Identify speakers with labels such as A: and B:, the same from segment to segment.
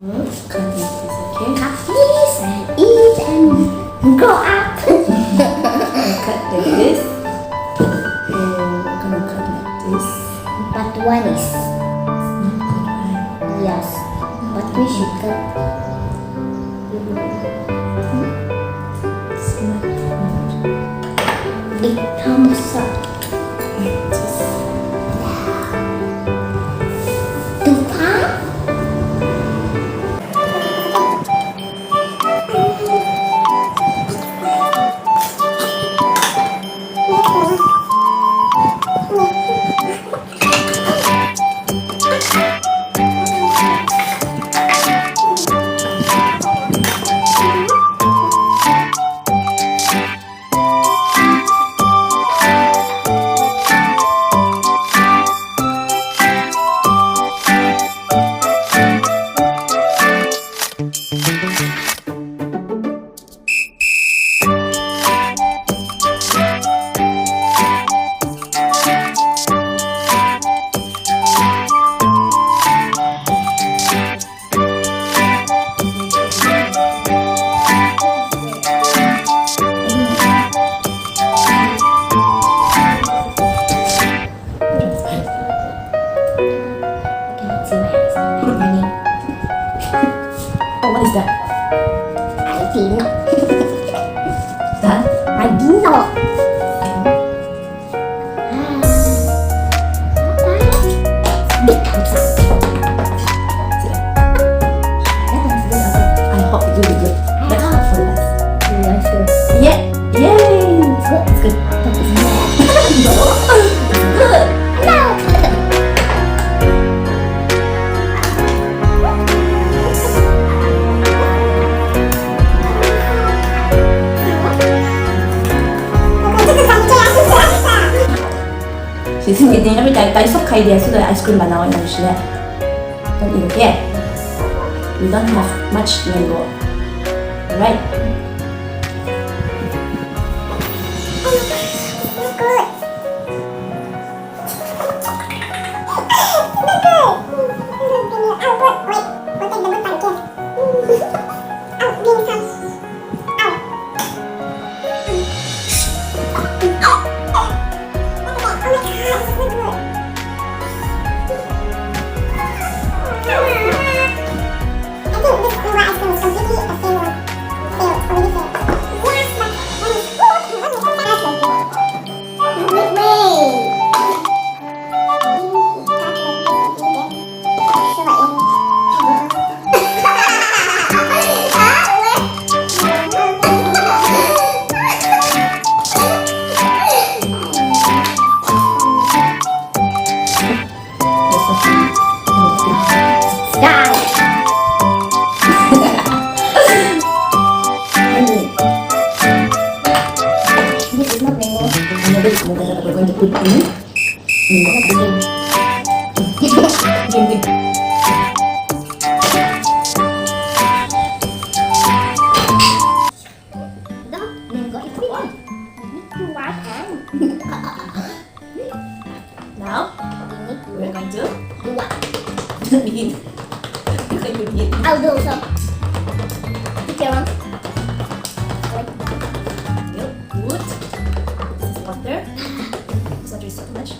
A: Cut this, okay?
B: Cut this and eat and go up.
A: Cut like this. And we're gonna cut like this.
B: But one is
A: Not good, right?
B: yes. But we should cut.
A: It's not good.
B: It comes up.
A: Just
B: Too far? Okay, let's see my eyes. Running.
A: oh, what is that?
B: I didn't know.
A: That?
B: I didn't know. Big thumbs up.
A: I hope you do good. Let's hope for the best.
B: Yeah, sure.
A: Yeah! Yay!
B: It's good. It's good. But it's not.
A: Good!
B: No.
A: 선생님이 딸딸 속하이 돼야 수도 아이스크림 나와요 시네. 그럼 이렇게 we don't have much mango, right?
B: This is not mango.
A: Another is more that we're going to put in.
B: No, mango is big one. You white and
A: Now we're going to
B: do what?
A: begin. We're going to begin.
B: I'll do some. Picture one.
A: Milk, wood. This is water. This water is so much.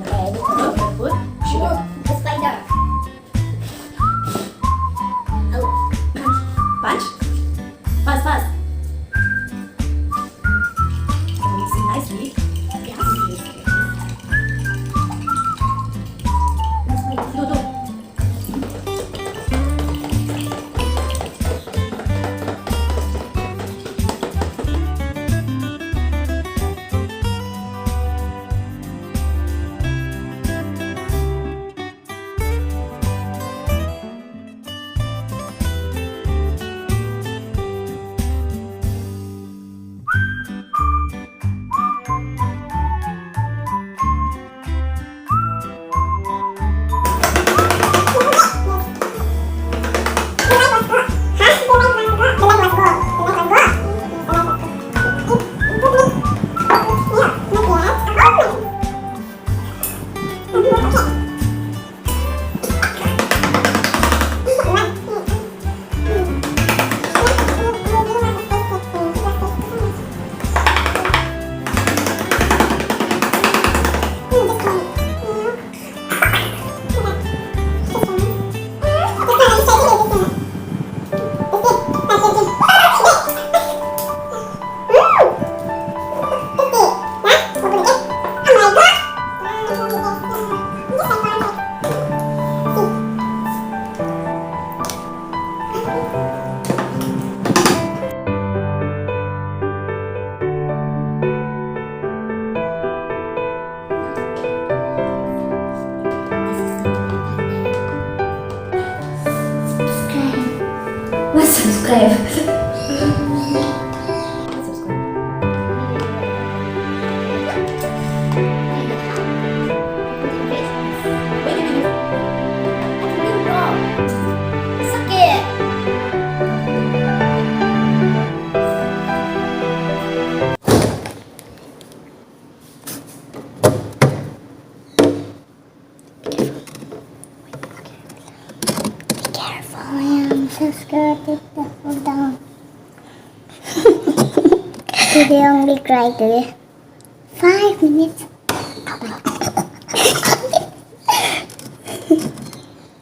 A: Now we're going to put sugar.
B: The spider. Oh,
A: Punch. Fast, fast. Mix it nicely. Do, do. subscribe.
B: Sakit. Careful, I am so scared to fall down. Did they only cry today? 5 minutes.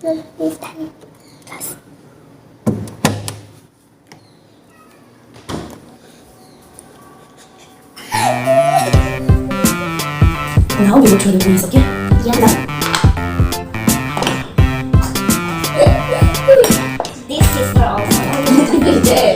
B: Look, this time. Just.
A: Now we will try the breeze, okay?
B: Yeah. This sister also.
A: Yeah.